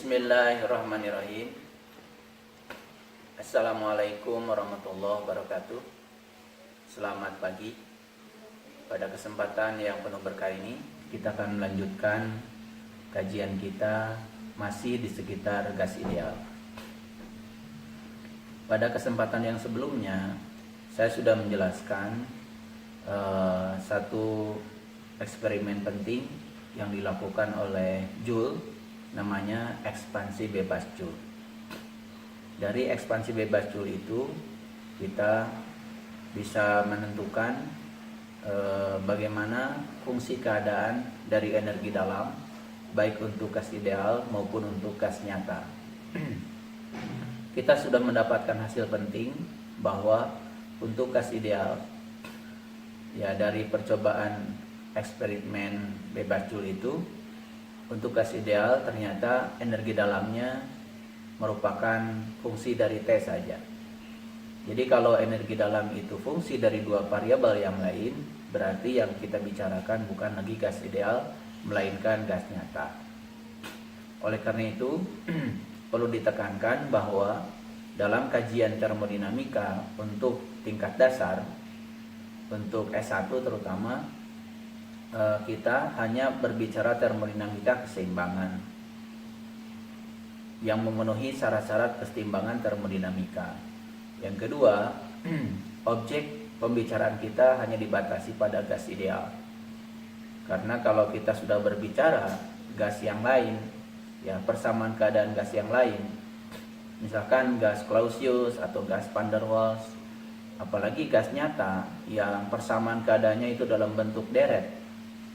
Bismillahirrahmanirrahim. Assalamualaikum warahmatullahi wabarakatuh. Selamat pagi. Pada kesempatan yang penuh berkah ini, kita akan melanjutkan kajian kita masih di sekitar gas ideal. Pada kesempatan yang sebelumnya, saya sudah menjelaskan satu eksperimen penting yang dilakukan oleh Joule, namanya ekspansi bebas Joule. Dari ekspansi bebas Joule itu kita bisa menentukan bagaimana fungsi keadaan dari energi dalam, baik untuk gas ideal maupun untuk gas nyata. Kita sudah mendapatkan hasil penting bahwa untuk gas ideal, ya, dari percobaan eksperimen bebas Joule itu, untuk gas ideal ternyata energi dalamnya merupakan fungsi dari T saja. Jadi kalau energi dalam itu fungsi dari dua variabel yang lain, berarti yang kita bicarakan bukan lagi gas ideal, melainkan gas nyata. Oleh karena itu, perlu ditekankan bahwa dalam kajian termodinamika untuk tingkat dasar, untuk S1 terutama, kita hanya berbicara termodinamika keseimbangan yang memenuhi syarat-syarat keseimbangan termodinamika. Yang kedua, objek pembicaraan kita hanya dibatasi pada gas ideal. Karena kalau kita sudah berbicara gas yang lain, ya, persamaan keadaan gas yang lain, misalkan gas Clausius atau gas van der Waals, apalagi gas nyata yang persamaan keadaannya itu dalam bentuk deret,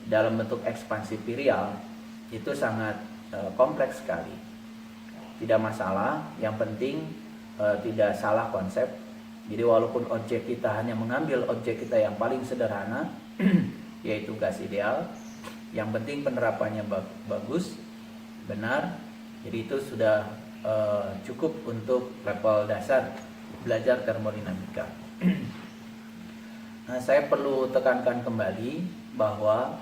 dalam bentuk ekspansi virial, itu sangat kompleks sekali. Tidak masalah, yang penting tidak salah konsep. Jadi walaupun objek kita hanya mengambil objek kita yang paling sederhana yaitu gas ideal, yang penting penerapannya bagus, benar. Jadi itu sudah cukup untuk level dasar belajar termodinamika. Nah, saya perlu tekankan kembali bahwa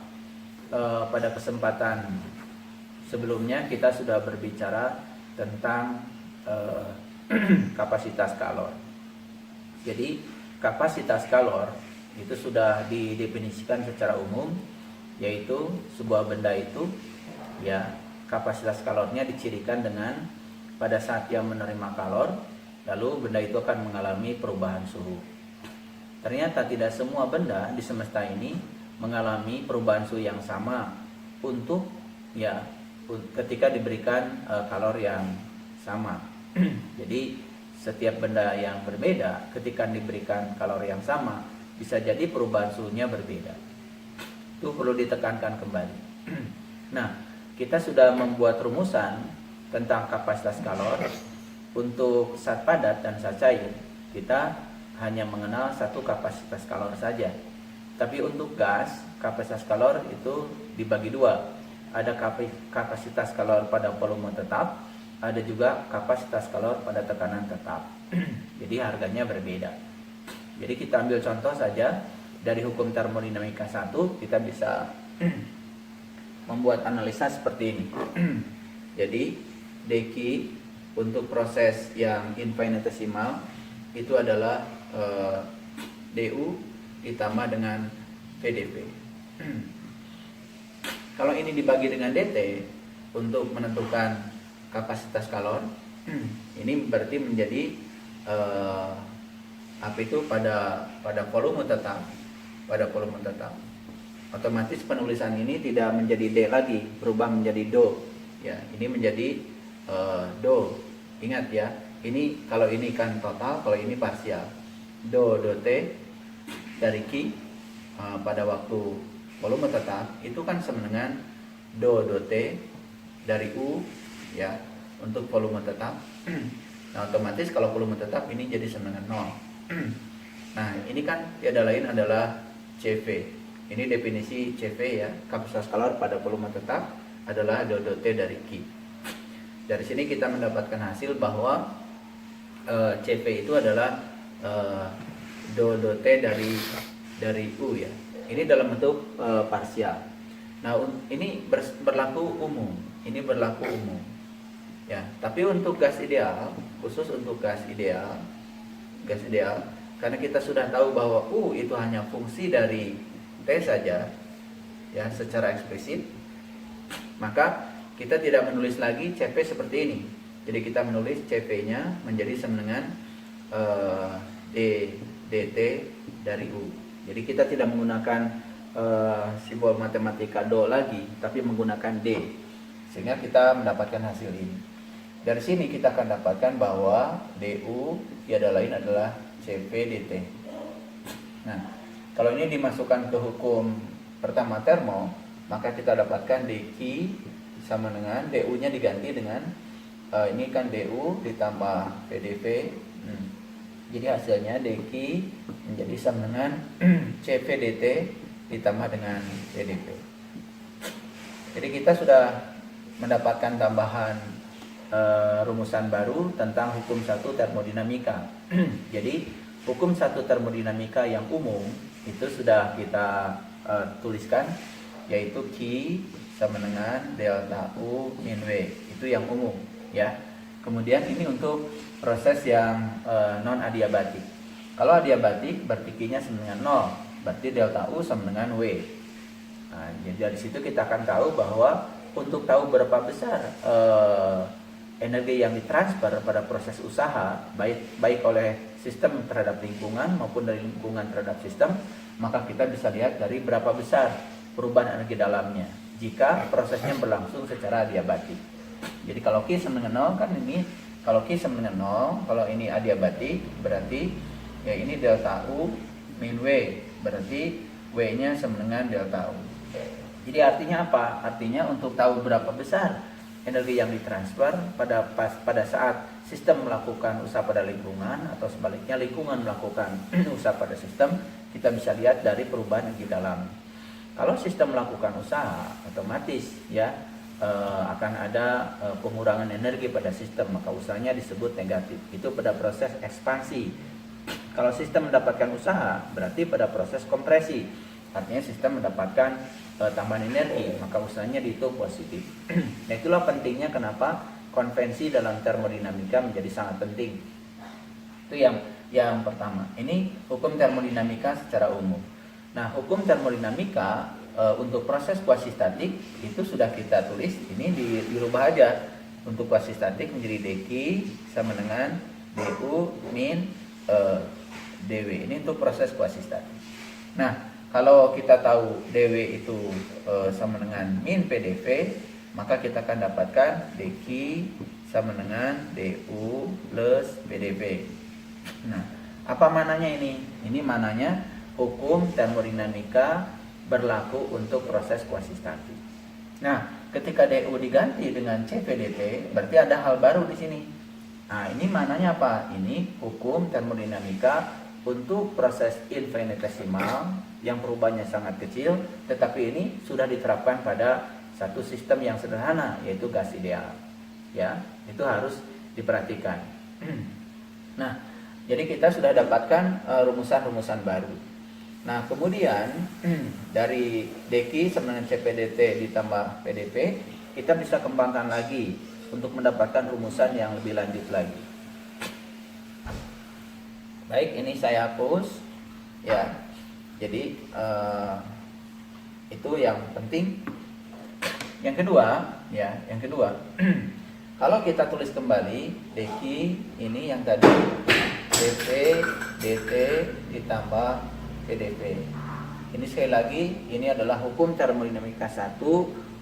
pada kesempatan sebelumnya kita sudah berbicara tentang kapasitas kalor. Jadi kapasitas kalor itu sudah didefinisikan secara umum, yaitu sebuah benda itu, ya, kapasitas kalornya dicirikan dengan pada saat yang menerima kalor, lalu benda itu akan mengalami perubahan suhu. Ternyata tidak semua benda di semesta ini mengalami perubahan suhu yang sama untuk, ya, ketika diberikan kalor yang sama. Jadi setiap benda yang berbeda ketika diberikan kalor yang sama bisa jadi perubahan suhunya berbeda. Itu perlu ditekankan kembali. Nah, kita sudah membuat rumusan tentang kapasitas kalor. Untuk zat padat dan zat cair kita hanya mengenal satu kapasitas kalor saja. Tapi untuk gas, kapasitas kalor itu dibagi dua. Ada kapasitas kalor pada volume tetap, ada juga kapasitas kalor pada tekanan tetap. Jadi harganya berbeda. Jadi kita ambil contoh saja dari hukum termodinamika 1, kita bisa membuat analisa seperti ini. Jadi dq untuk proses yang infinitesimal itu adalah du ditambah dengan VdV. Kalau ini dibagi dengan dt untuk menentukan kapasitas kalor, ini berarti menjadi apa itu pada volume tetap, otomatis penulisan ini tidak menjadi d lagi, berubah menjadi do, ya, ini menjadi do. Ingat ya, ini kalau ini kan total, kalau ini parsial. Do t dari Q pada waktu volume tetap itu kan sama dengan do t dari U, ya, untuk volume tetap. Nah, otomatis kalau volume tetap ini jadi sama dengan 0. Nah, ini kan tiada lain adalah CV. Ini definisi CV, ya, kapasitas kalor pada volume tetap adalah do t dari Q. Dari sini kita mendapatkan hasil bahwa CV itu adalah do t dari U, ya. Ini dalam bentuk parsial. Nah, ini berlaku umum. Ini berlaku umum. Ya, tapi untuk gas ideal, khusus untuk gas ideal, karena kita sudah tahu bahwa itu hanya fungsi dari T saja, ya secara eksplisit, maka kita tidak menulis lagi CP seperti ini. Jadi kita menulis CP-nya menjadi sama dengan D dt dari U. Jadi kita tidak menggunakan simbol matematika do lagi, tapi menggunakan D, sehingga kita mendapatkan hasil ini. Dari sini kita akan dapatkan bahwa DU tiada lain adalah CP dt. Nah, kalau ini dimasukkan ke hukum pertama termo, maka kita dapatkan dQ sama dengan DU-nya diganti dengan ini kan DU ditambah PdV. Jadi hasilnya dQ menjadi sama dengan CP dt ditambah dengan PdV. Jadi kita sudah mendapatkan tambahan rumusan baru tentang hukum 1 termodinamika. Jadi hukum 1 termodinamika yang umum itu sudah kita tuliskan, yaitu Q sama dengan delta U min W, itu yang umum ya. Kemudian ini untuk proses yang non adiabatik. Kalau adiabatik berarti Q-nya sama dengan 0, berarti delta U sama dengan W. Nah, jadi dari situ kita akan tahu bahwa untuk tahu berapa besar energi yang ditransfer pada proses usaha, baik oleh sistem terhadap lingkungan maupun dari lingkungan terhadap sistem, maka kita bisa lihat dari berapa besar perubahan energi dalamnya jika prosesnya berlangsung secara adiabatik. Jadi kalau Q sama dengan 0 kan ini, kalau Q sama dengan 0, kalau ini adiabatik berarti ya ini delta U min W, berarti W-nya sama dengan delta U. Jadi artinya apa? Artinya untuk tahu berapa besar energi yang ditransfer pada saat sistem melakukan usaha pada lingkungan, atau sebaliknya lingkungan melakukan usaha pada sistem, kita bisa lihat dari perubahan energi dalam. Kalau sistem melakukan usaha, otomatis ya akan ada pengurangan energi pada sistem, maka usahanya disebut negatif. Itu pada proses ekspansi. Kalau sistem mendapatkan usaha, berarti pada proses kompresi, artinya sistem mendapatkan tambahan energi, maka usahanya dihitung positif. Nah, itulah pentingnya kenapa konvensi dalam termodinamika menjadi sangat penting. Itu yang pertama. Ini hukum termodinamika secara umum. Nah, hukum termodinamika untuk proses kuasistatik itu sudah kita tulis, ini dirubah aja. Untuk kuasistatik menjadi dQ sama dengan du min dw. Ini untuk proses kuasistatik. Nah, kalau kita tahu dw itu sama dengan min PdV, maka kita akan dapatkan dQ sama dengan du plus PdV. Nah, apa mananya ini? Ini mananya hukum termodinamika berlaku untuk proses kuasistatik. Nah, ketika du diganti dengan Cp dt, berarti ada hal baru di sini. Nah, ini mananya apa? Ini hukum termodinamika untuk proses infinitesimal yang perubahannya sangat kecil, tetapi ini sudah diterapkan pada satu sistem yang sederhana, yaitu gas ideal. Ya, itu harus diperhatikan. Nah, jadi kita sudah dapatkan rumusan-rumusan baru. Nah, kemudian dari dQ sama dengan Cp dt ditambah PdV, kita bisa kembangkan lagi untuk mendapatkan rumusan yang lebih lanjut lagi. Baik, ini saya hapus ya. Jadi itu yang penting. Yang kedua, kalau kita tulis kembali dQ ini yang tadi dP dt ditambah PdV. Ini sekali lagi, ini adalah hukum termodinamika 1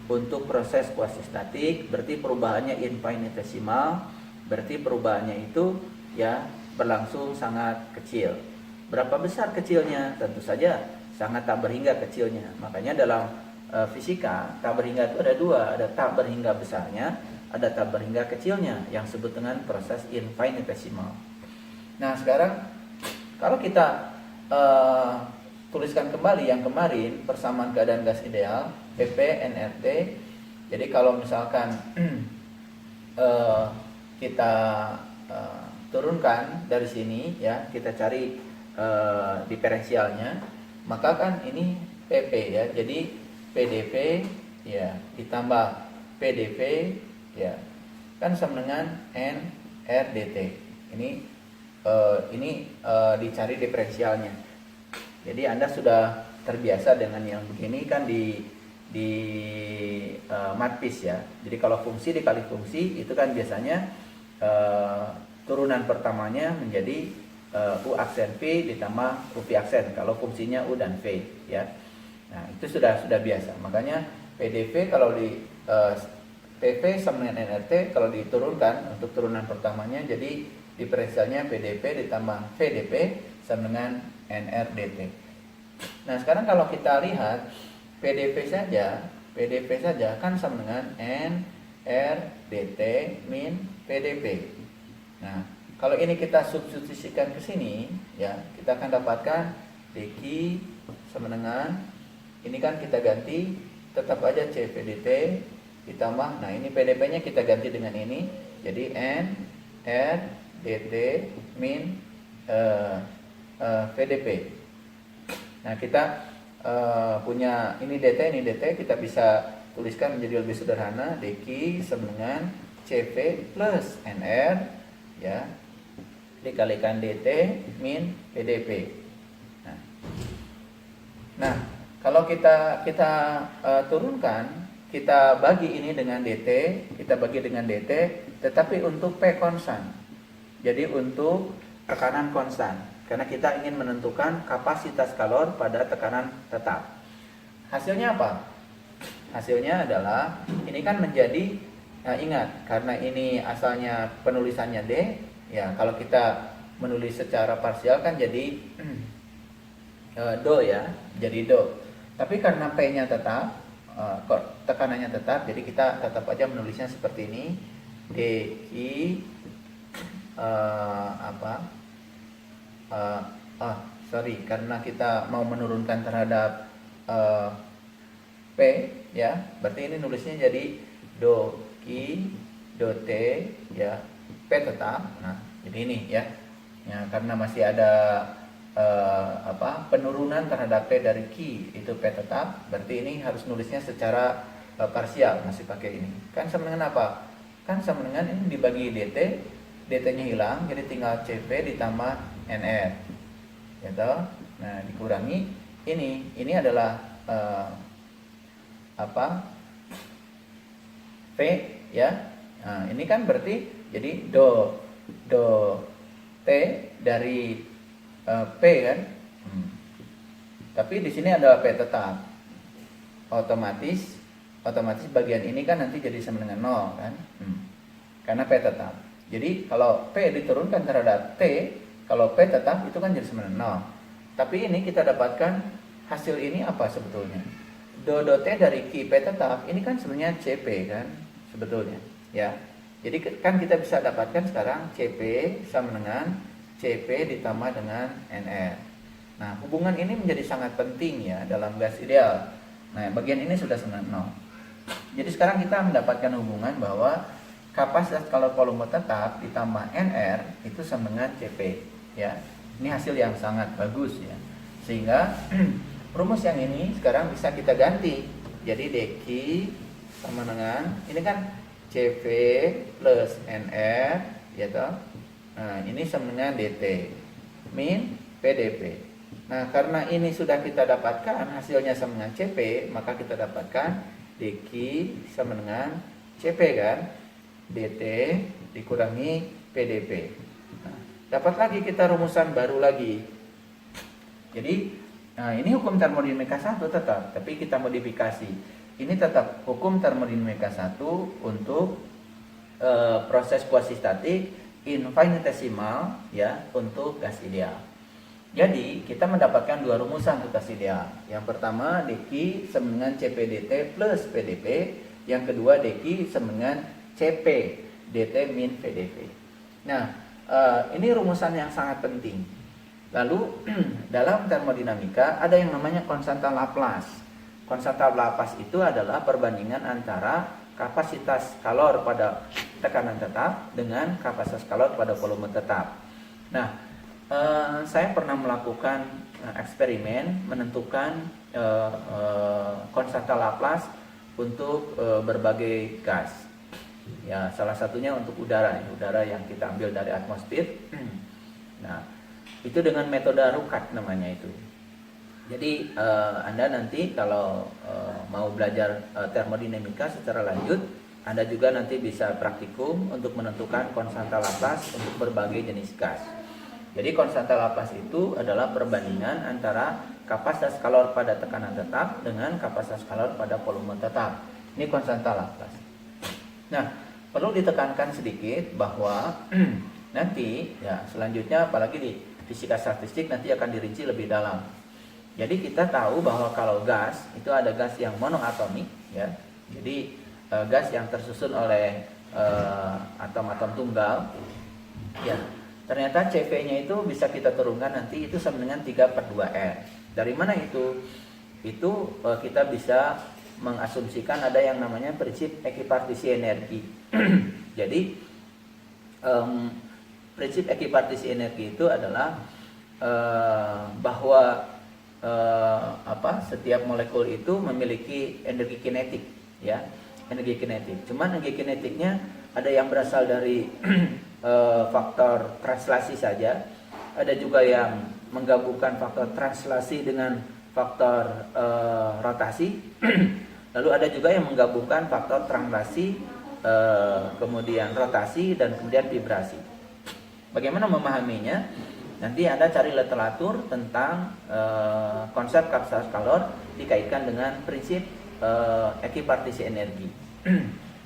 untuk proses kuasistatik, berarti perubahannya infinitesimal, berarti perubahannya itu ya berlangsung sangat kecil. Berapa besar kecilnya? Tentu saja sangat tak berhingga kecilnya. Makanya dalam fisika tak berhingga itu ada dua, ada tak berhingga besarnya, ada tak berhingga kecilnya, yang disebut dengan proses infinitesimal. Nah, sekarang kalau kita tuliskan kembali yang kemarin, persamaan keadaan gas ideal PP nRT. Jadi kalau misalkan kita turunkan dari sini ya, kita cari diferensialnya, maka kan ini PP ya, jadi PdV ya ditambah PdV ya kan sama dengan NRDT. Ini dicari diferensialnya. Jadi Anda sudah terbiasa dengan yang begini kan di matpis ya. Jadi kalau fungsi dikali fungsi itu kan biasanya turunan pertamanya menjadi U aksen V ditambah U V aksen kalau fungsinya U dan V ya. Nah, itu sudah biasa. Makanya PDV kalau di PV sama dengan NRT kalau diturunkan untuk turunan pertamanya jadi diferensialnya PDP ditambah VDP sama dengan NRDT. Nah, sekarang kalau kita lihat PDP saja kan sama dengan NRDT min PDP. Nah, kalau ini kita substitusikan ke sini ya, kita akan dapatkan DQ sama dengan ini kan kita ganti tetap aja CVDT ditambah, nah ini PDP-nya kita ganti dengan ini, jadi NRDT min VDP. Nah kita punya ini DT, kita bisa tuliskan menjadi lebih sederhana, DQ sama dengan CV plus NR ya dikalikan DT min PDP. Nah kalau kita turunkan, kita bagi ini dengan DT, tetapi untuk P konstan. Jadi untuk tekanan konstan, karena kita ingin menentukan kapasitas kalor pada tekanan tetap. Hasilnya apa? Hasilnya adalah ini kan menjadi, ingat karena ini asalnya penulisannya D, ya kalau kita menulis secara parsial kan jadi do ya, jadi do. Tapi karena P-nya tetap, tekanannya tetap, jadi kita tetap aja menulisnya seperti ini, DI karena kita mau menurunkan terhadap P ya, berarti ini nulisnya jadi do Ki do T ya, P tetap. Nah jadi ini ya, karena masih ada penurunan terhadap P dari Q itu P tetap, berarti ini harus nulisnya secara parsial, masih pakai ini. Kan sama dengan apa? Kan sama dengan ini dibagi DT, DT-nya hilang, jadi tinggal CV ditambah NR. Gitu. Nah, dikurangi ini adalah V ya. Nah, ini kan berarti jadi do T dari P kan, tapi di sini adalah P tetap, otomatis bagian ini kan nanti jadi sama dengan 0 kan, karena P tetap. Jadi kalau P diturunkan terhadap T, kalau P tetap itu kan jadi sama dengan 0. Tapi ini kita dapatkan hasil ini apa sebetulnya? Do T dari Q P tetap ini kan sebenarnya CP kan sebetulnya ya. Jadi kan kita bisa dapatkan sekarang CP sama dengan CP ditambah dengan NR. Nah, hubungan ini menjadi sangat penting ya dalam gas ideal. Nah, bagian ini sudah sama 0. Jadi sekarang kita mendapatkan hubungan bahwa kapasitas kalor volume tetap ditambah NR itu sama dengan CP ya. Ini hasil yang sangat bagus ya. Sehingga rumus yang ini sekarang bisa kita ganti. Jadi DQ sama dengan ini kan CV plus NR ya toh. Nah, ini sama dengan DT min PDP. Nah, karena ini sudah kita dapatkan hasilnya sama dengan CP, maka kita dapatkan DQ sama dengan CP kan, DT dikurangi PDP. Nah, dapat lagi kita rumusan baru lagi. Jadi, nah ini hukum termodinamika 1 tetap, tapi kita modifikasi. Ini tetap hukum termodinamika 1 untuk proses kuasistatik infinitesimal ya untuk gas ideal. Jadi kita mendapatkan dua rumusan untuk gas ideal. Yang pertama DQ sama dengan CPDT plus PDP. Yang kedua DQ sama dengan CP DT min VDP. Nah ini rumusan yang sangat penting. Lalu dalam termodinamika ada yang namanya konstanta Laplace. Konstanta Laplace itu adalah perbandingan antara kapasitas kalor pada tekanan tetap dengan kapasitas kalor pada volume tetap. Nah, saya pernah melakukan eksperimen menentukan konstanta Laplace untuk berbagai gas. Ya, salah satunya untuk udara yang kita ambil dari atmosfer. Nah, itu dengan metode Rukat namanya itu. Jadi Anda nanti kalau mau belajar termodinamika secara lanjut, Anda juga nanti bisa praktikum untuk menentukan konstanta Laplace untuk berbagai jenis gas. Jadi konstanta Laplace itu adalah perbandingan antara kapasitas kalor pada tekanan tetap dengan kapasitas kalor pada volume tetap. Ini konstanta Laplace. Nah, perlu ditekankan sedikit bahwa nanti ya selanjutnya apalagi di fisika statistik nanti akan dirinci lebih dalam. Jadi kita tahu bahwa kalau gas itu ada gas yang monoatomik ya. Jadi gas yang tersusun oleh atom-atom tunggal ya. Ternyata CV-nya itu bisa kita turunkan nanti itu sama dengan 3/2R. Dari mana itu? Itu kita bisa mengasumsikan ada yang namanya prinsip ekipartisi energi. Jadi prinsip ekipartisi energi itu adalah bahwa setiap molekul itu memiliki energi kinetik ya, energi kinetik. Cuman energi kinetiknya ada yang berasal dari faktor translasi saja, ada juga yang menggabungkan faktor translasi dengan faktor rotasi, lalu ada juga yang menggabungkan faktor translasi kemudian rotasi dan kemudian vibrasi. Bagaimana memahaminya? Nanti Anda cari literatur tentang konsep kapasitas kalor dikaitkan dengan prinsip ekipartisi energi.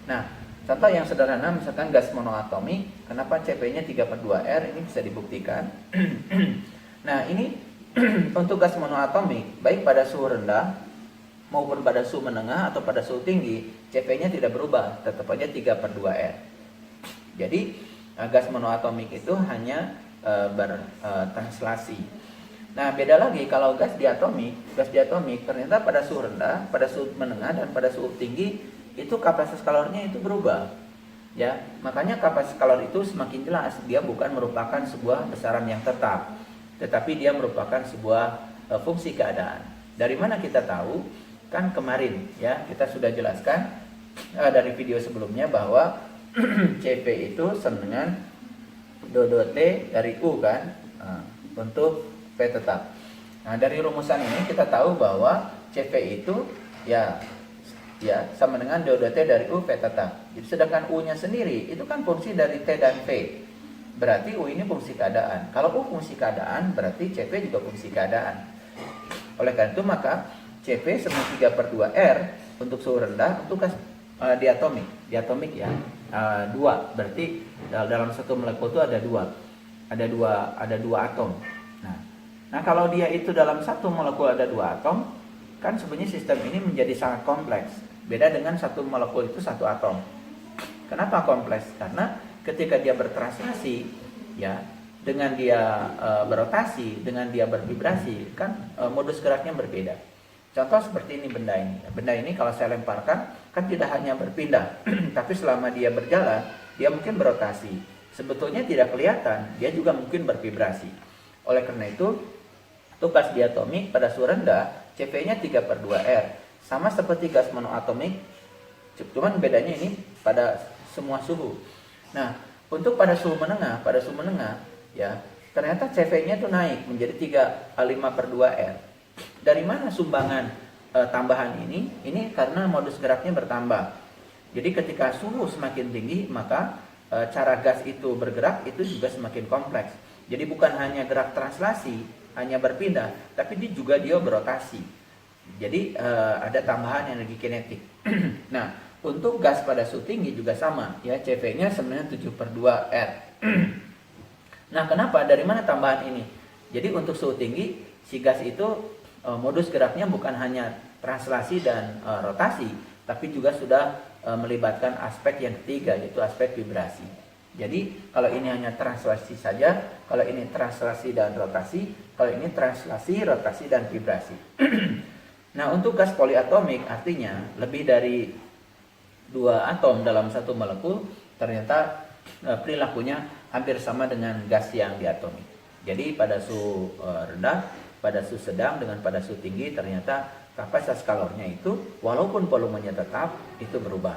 Nah, contoh yang sederhana misalkan gas monoatomik, kenapa CP-nya 3/2R ini bisa dibuktikan. Nah, ini untuk gas monoatomik baik pada suhu rendah maupun pada suhu menengah atau pada suhu tinggi, CP-nya tidak berubah, tetap aja 3/2R. Jadi gas monoatomik itu hanya bertranslasi. Nah, beda lagi kalau gas diatomik ternyata pada suhu rendah, pada suhu menengah dan pada suhu tinggi itu kapasitas kalornya itu berubah. Ya, makanya kapasitas kalor itu semakin jelas dia bukan merupakan sebuah besaran yang tetap, tetapi dia merupakan sebuah fungsi keadaan. Dari mana kita tahu? Kan kemarin ya kita sudah jelaskan dari video sebelumnya bahwa CP itu sama dengan T dari U kan untuk P tetap. Nah, dari rumusan ini kita tahu bahwa CP itu ya sama dengan T dari U P tetap. Jadi sedangkan U-nya sendiri itu kan fungsi dari T dan P. Berarti U ini fungsi keadaan. Kalau U fungsi keadaan berarti CP juga fungsi keadaan. Oleh karena itu maka CP sama 3/2R untuk suhu rendah untuk gas diatomik ya. 2 berarti dalam satu molekul itu ada dua atom. Nah, kalau dia itu dalam satu molekul ada 2 atom, kan sebenarnya sistem ini menjadi sangat kompleks. Beda dengan satu molekul itu 1 atom. Kenapa kompleks? Karena ketika dia bertranslasi ya, dengan dia berotasi, dengan dia bervibrasi, kan modus geraknya berbeda. Contoh seperti ini benda ini. Benda ini kalau saya lemparkan kan tidak hanya berpindah, tapi selama dia berjalan, dia mungkin berotasi. Sebetulnya tidak kelihatan, dia juga mungkin bervibrasi. Oleh karena itu, untuk gas diatomik pada suhu rendah, CP-nya 3/2R. Sama seperti gas monoatomik, cuman bedanya ini pada semua suhu. Nah, untuk pada suhu menengah ya, ternyata CP-nya itu naik menjadi 5/2R. Dari mana sumbangan tambahan ini? Ini karena modus geraknya bertambah. Jadi ketika suhu semakin tinggi, maka cara gas itu bergerak itu juga semakin kompleks. Jadi bukan hanya gerak translasi, hanya berpindah, tapi dia berotasi. Jadi ada tambahan energi kinetik. Nah, untuk gas pada suhu tinggi juga sama, ya CV-nya sebenarnya 7/2R. Nah, kenapa? Dari mana tambahan ini? Jadi untuk suhu tinggi, si gas itu modus geraknya bukan hanya translasi dan rotasi, tapi juga sudah melibatkan aspek yang ketiga, yaitu aspek vibrasi. Jadi kalau ini hanya translasi saja, kalau ini translasi dan rotasi, kalau ini translasi, rotasi dan vibrasi. Nah, untuk gas poliatomik artinya lebih dari 2 atom dalam satu molekul, ternyata perilakunya hampir sama dengan gas yang diatomik. Jadi pada suhu rendah, pada suhu sedang dengan pada suhu tinggi ternyata kapasitas kalornya itu walaupun volumenya tetap itu berubah.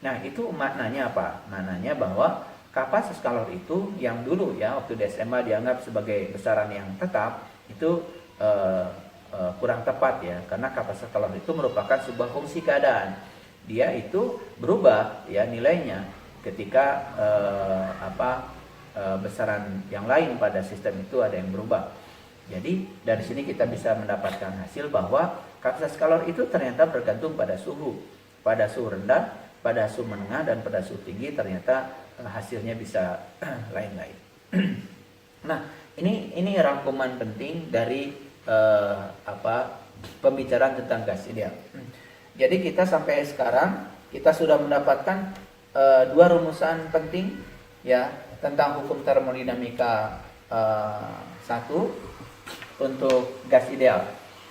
Nah, itu maknanya apa? Maknanya bahwa kapasitas kalor itu yang dulu ya waktu di SMA dianggap sebagai besaran yang tetap, itu kurang tepat ya, karena kapasitas kalor itu merupakan sebuah fungsi keadaan. Dia itu berubah ya nilainya ketika besaran yang lain pada sistem itu ada yang berubah. Jadi dari sini kita bisa mendapatkan hasil bahwa kapasitas kalor itu ternyata bergantung pada suhu. Pada suhu rendah, pada suhu menengah, dan pada suhu tinggi ternyata hasilnya bisa lain-lain. Nah, ini rangkuman penting dari pembicaraan tentang gas ideal. Jadi kita sampai sekarang kita sudah mendapatkan dua rumusan penting ya tentang hukum termodinamika 1 untuk gas ideal.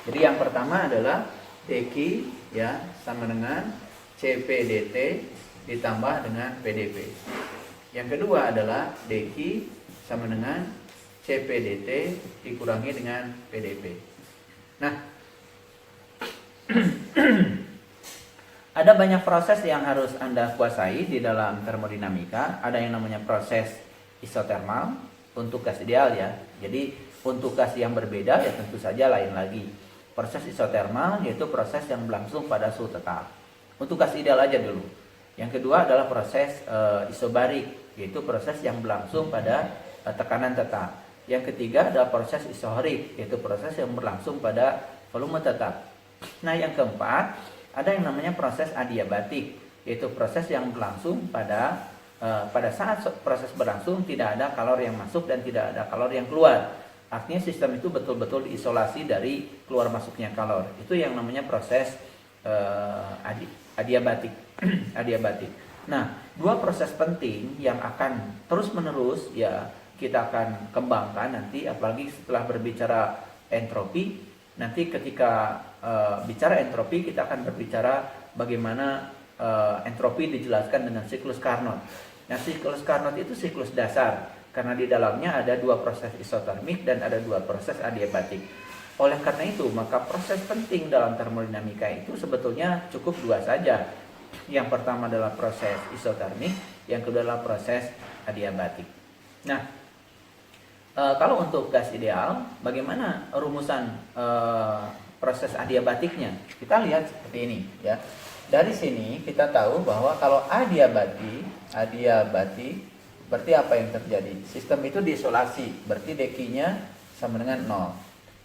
Jadi yang pertama adalah dQ ya sama dengan Cp dt ditambah dengan PdP. Yang kedua adalah dQ sama dengan Cp dt dikurangi dengan PdP. Nah, ada banyak proses yang harus Anda kuasai di dalam termodinamika. Ada yang namanya proses isotermal untuk gas ideal ya. Jadi untuk gas yang berbeda ya tentu saja lain lagi. Proses isotermal yaitu proses yang berlangsung pada suhu tetap. Untuk gas ideal aja dulu. Yang kedua adalah proses isobarik, yaitu proses yang berlangsung pada tekanan tetap. Yang ketiga adalah proses isohorik, yaitu proses yang berlangsung pada volume tetap. Nah, yang keempat ada yang namanya proses adiabatik, yaitu proses yang berlangsung pada saat proses berlangsung tidak ada kalor yang masuk dan tidak ada kalor yang keluar. Artinya sistem itu betul-betul diisolasi dari keluar masuknya kalor. Itu yang namanya proses adiabatik. Adiabatik. Nah, dua proses penting yang akan terus-menerus ya kita akan kembangkan nanti, apalagi setelah berbicara entropi. Nanti ketika bicara entropi kita akan berbicara bagaimana entropi dijelaskan dengan siklus Carnot. Nah, siklus Carnot itu siklus dasar karena di dalamnya ada dua proses isotermik dan ada dua proses adiabatik. Oleh karena itu, maka proses penting dalam termodinamika itu sebetulnya cukup dua saja. Yang pertama adalah proses isotermik, yang kedua adalah proses adiabatik. Nah, kalau untuk gas ideal, bagaimana rumusan proses adiabatiknya? Kita lihat seperti ini ya. Dari sini kita tahu bahwa kalau adiabati berarti apa yang terjadi? Sistem itu diisolasi, berarti dQ-nya sama dengan 0.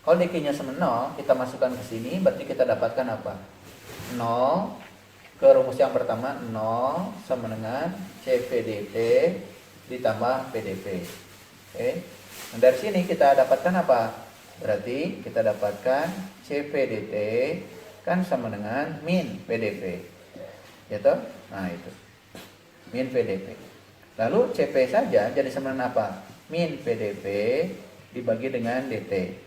Kalau dQ-nya sama 0, kita masukkan ke sini, berarti kita dapatkan apa? 0 ke rumus yang pertama, 0 sama dengan Cp dt ditambah PdP. Oke. Nah, dari sini kita dapatkan apa? Berarti kita dapatkan Cp dt kan sama dengan min PdP. Gitu? Nah, itu. Min PdP. Lalu Cp saja jadi sama dengan apa? Min PdP dibagi dengan dt.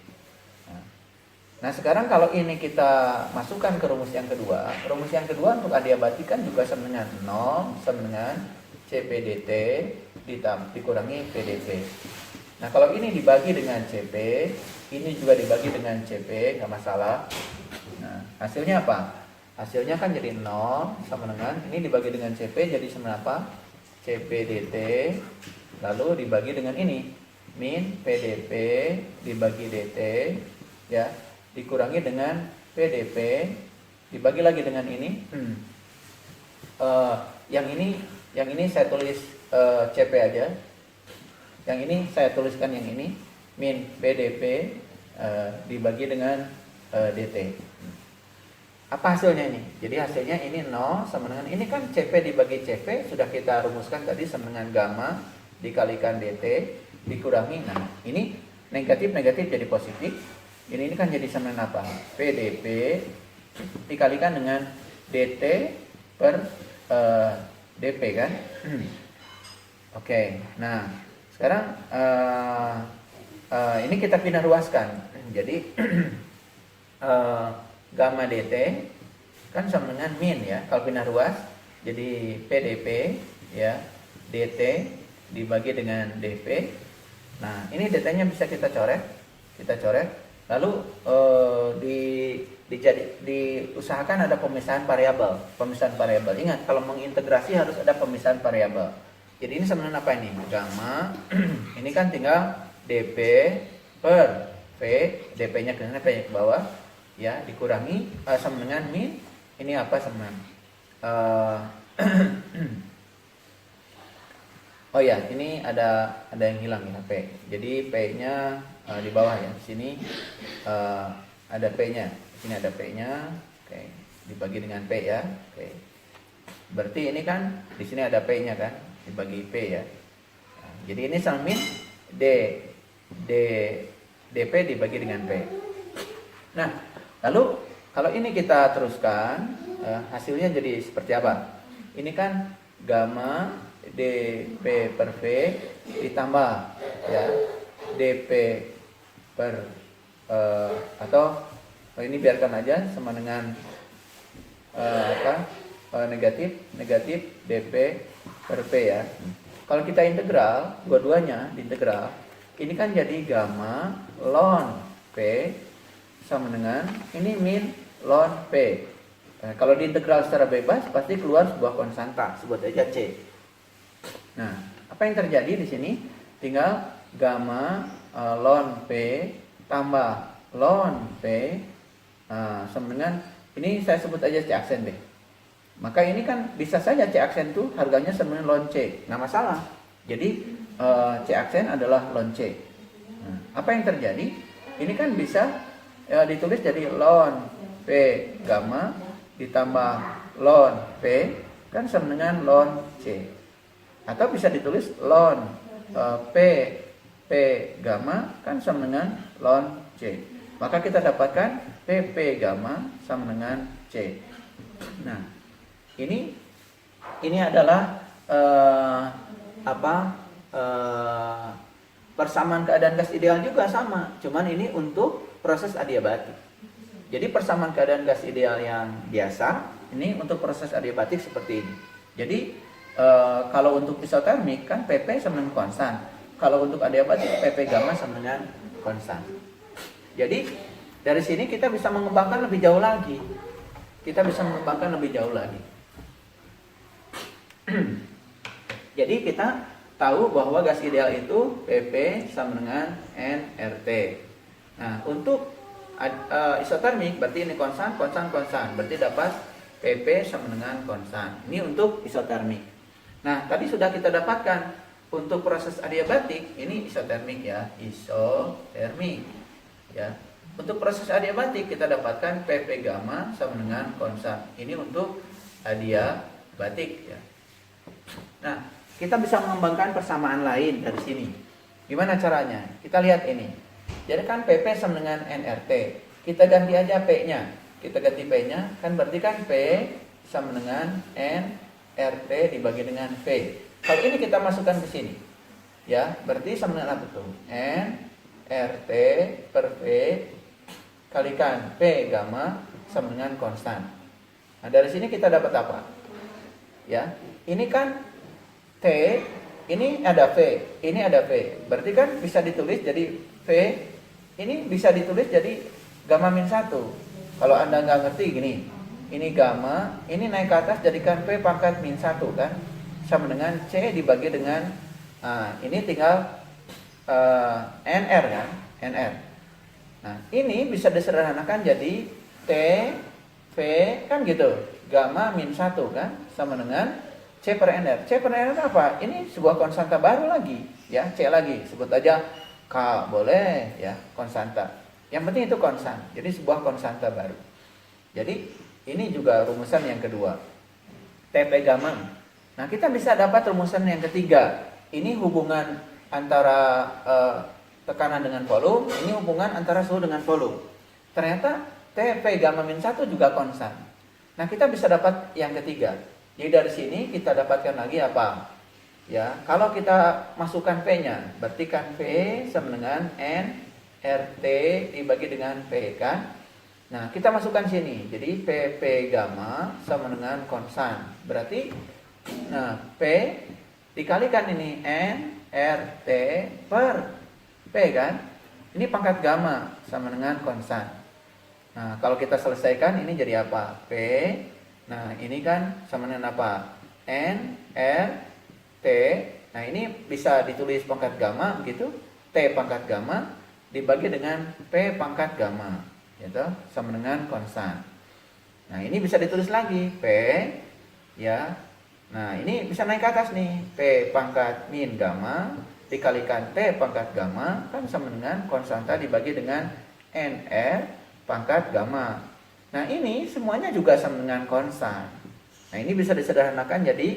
Nah, sekarang kalau ini kita masukkan ke rumus yang kedua. Rumus yang kedua untuk adiabatik kan juga sama dengan 0 sama dengan Cp dt dikurangi PdP. Nah, kalau ini dibagi dengan Cp, ini juga dibagi dengan Cp, nggak masalah. Nah, hasilnya apa? Hasilnya kan jadi 0 sama dengan, ini dibagi dengan Cp jadi sama apa? Cp dt, lalu dibagi dengan ini, min PdP dibagi dt, ya, dikurangi dengan PdP, dibagi lagi dengan ini. Yang ini saya tulis Cp aja. Yang ini saya tuliskan yang ini min PdP dibagi dengan dt. Apa hasilnya ini? Jadi hasilnya ini 0 sama dengan ini kan Cp dibagi Cp sudah kita rumuskan tadi sama dengan gamma dikalikan dt dikurangi. Nah, ini negatif jadi positif. Ini kan jadi sama dengan apa? PdP dikalikan dengan dt per dp kan? Oke. Nah, sekarang ini kita pindah ruaskan. Jadi gamma dt kan sama dengan min ya. Kalau pindah ruas jadi PdP ya dt dibagi dengan dp. Nah, ini dt-nya bisa kita coret. Lalu diusahakan ada pemisahan variabel. Pemisahan variabel. Ingat, kalau mengintegrasi harus ada pemisahan variabel. Jadi ini sama dengan apa ini? Gamma. Ini kan tinggal dp per v, dp-nya ke sana, v-nya ke bawah, ya, dikurangi sama dengan min. Ini apa sama dengan oh ya, ini ada yang hilang ya, p. Jadi p-nya di bawah ya. Di sini ada p-nya. Di sini ada p-nya. Oke, dibagi dengan p ya. Oke. Berarti ini kan di sini ada p-nya kan, dibagi p ya. Nah, jadi ini sama min dp dibagi dengan p. Nah, lalu kalau ini kita teruskan, hasilnya jadi seperti apa? Ini kan gamma dp per v ditambah ya dp per atau ini biarkan aja sama dengan negatif dp per v ya. Kalau kita integral, dua-duanya diintegral, ini kan jadi gamma ln p sama dengan ini min ln p. Nah, kalau diintegral secara bebas pasti keluar sebuah konstanta, sebut aja c. Nah, apa yang terjadi di sini? Tinggal gamma ln p tambah ln p sama dengan ini saya sebut aja c aksen deh. Maka ini kan bisa saja c aksen itu harganya sama dengan ln c. Nah, masalah. Jadi c aksen adalah ln c. Nah, apa yang terjadi? Ini kan bisa ditulis jadi ln p gamma ditambah ln p kan sama dengan ln c. Atau bisa ditulis ln p gamma kan sama dengan ln c. Maka kita dapatkan pp gamma sama dengan c. Nah, ini adalah persamaan keadaan gas ideal juga sama, cuman ini untuk proses adiabatik. Jadi persamaan keadaan gas ideal yang biasa, ini untuk proses adiabatik seperti ini. Jadi kalau untuk isotermik kan pp sama dengan konstan. Kalau untuk adiabatik pp gamma sama dengan konstan. Jadi dari sini kita bisa mengembangkan lebih jauh lagi. Jadi kita tahu bahwa gas ideal itu pp sama dengan nRT. Nah, untuk isotermik berarti ini konstan. Berarti dapat pp sama dengan konstan. Ini untuk isotermik. Nah, tadi sudah kita dapatkan untuk proses adiabatik ini isotermik ya, isotermik. Ya. Untuk proses adiabatik kita dapatkan pp gamma sama dengan konstan. Ini untuk adiabatik ya. Nah, kita bisa mengembangkan persamaan lain dari sini. Gimana caranya? Kita lihat ini. Jadi kan pp sama dengan nRT. Kita ganti aja p-nya. Kan berarti kan p sama dengan nRT dibagi dengan v. Kalau ini kita masukkan ke sini. Ya, berarti sama dengan apa tuh? nRT per v kalikan p gamma sama dengan konstan. Nah, dari sini kita dapat apa? Ya, ini kan T, ini ada V, ini ada V. Berarti kan bisa ditulis jadi V, ini bisa ditulis jadi gamma min 1. Kalau Anda nggak ngerti gini, ini gamma, ini naik ke atas jadikan V pangkat min 1 kan. Sama dengan C dibagi dengan, ini tinggal NR kan, NR. Nah, ini bisa disederhanakan jadi T, V kan gitu, gamma min 1 kan, sama dengan C per NR. C per NR apa? Ini sebuah konstanta baru lagi, ya, C lagi. Sebut aja K boleh, ya, konstanta. Yang penting itu konstan. Jadi sebuah konstanta baru. Jadi ini juga rumusan yang kedua. TP gamma. Nah, kita bisa dapat rumusan yang ketiga. Ini hubungan antara tekanan dengan volume, ini hubungan antara suhu dengan volume. Ternyata TP gamma min 1 juga konstan. Nah, kita bisa dapat yang ketiga. Jadi dari sini kita dapatkan lagi apa? Ya, kalau kita masukkan P-nya, berarti kan P sama dengan N RT dibagi dengan P kan? Nah, kita masukkan sini. Jadi PP gamma sama dengan konstan. Berarti nah, P dikalikan ini N RT per P kan? Ini pangkat gamma sama dengan konstan. Nah, kalau kita selesaikan ini jadi apa? P. Nah, ini kan sama dengan apa? N, R, T. Nah, ini bisa ditulis pangkat gamma begitu. T pangkat gamma dibagi dengan P pangkat gamma, gitu, sama dengan konstan. Nah, ini bisa ditulis lagi P, ya. Nah, ini bisa naik ke atas nih. P pangkat min gamma dikalikan T pangkat gamma kan sama dengan konstanta dibagi dengan NR pangkat gamma. Nah, ini semuanya juga sama dengan konstan. Nah, ini bisa disederhanakan jadi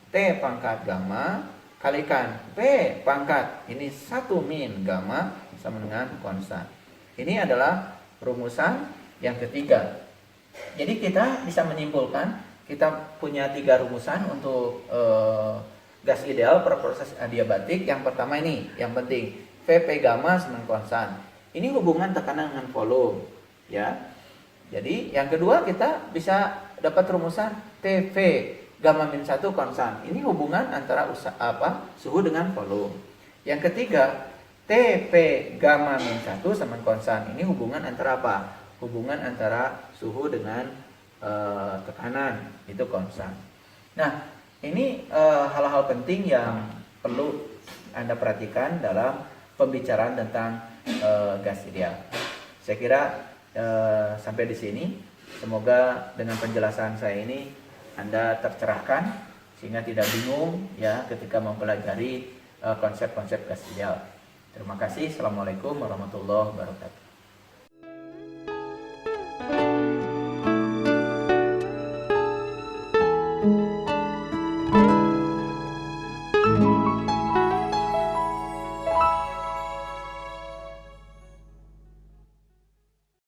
T pangkat gamma kalikan P pangkat ini 1 min gamma sama dengan konstan. Ini adalah rumusan yang ketiga. Jadi kita bisa menyimpulkan kita punya 3 rumusan untuk gas ideal per proses adiabatik. Yang pertama ini, yang penting Vp gamma sama konstan. Ini hubungan tekanan dengan volume, ya. Jadi yang kedua kita bisa dapat rumusan Tv gamma min 1 konstan. Ini hubungan antara suhu dengan volume. Yang ketiga Tp gamma min 1 sama konstan. Ini hubungan antara apa? Hubungan antara suhu dengan tekanan, itu konstan. Nah, ini hal-hal penting yang perlu Anda perhatikan dalam pembicaraan tentang gas ideal. Saya kira sampai di sini. Semoga dengan penjelasan saya ini Anda tercerahkan sehingga tidak bingung ya ketika mempelajari konsep-konsep gas ideal. Terima kasih. Assalamualaikum warahmatullahi wabarakatuh.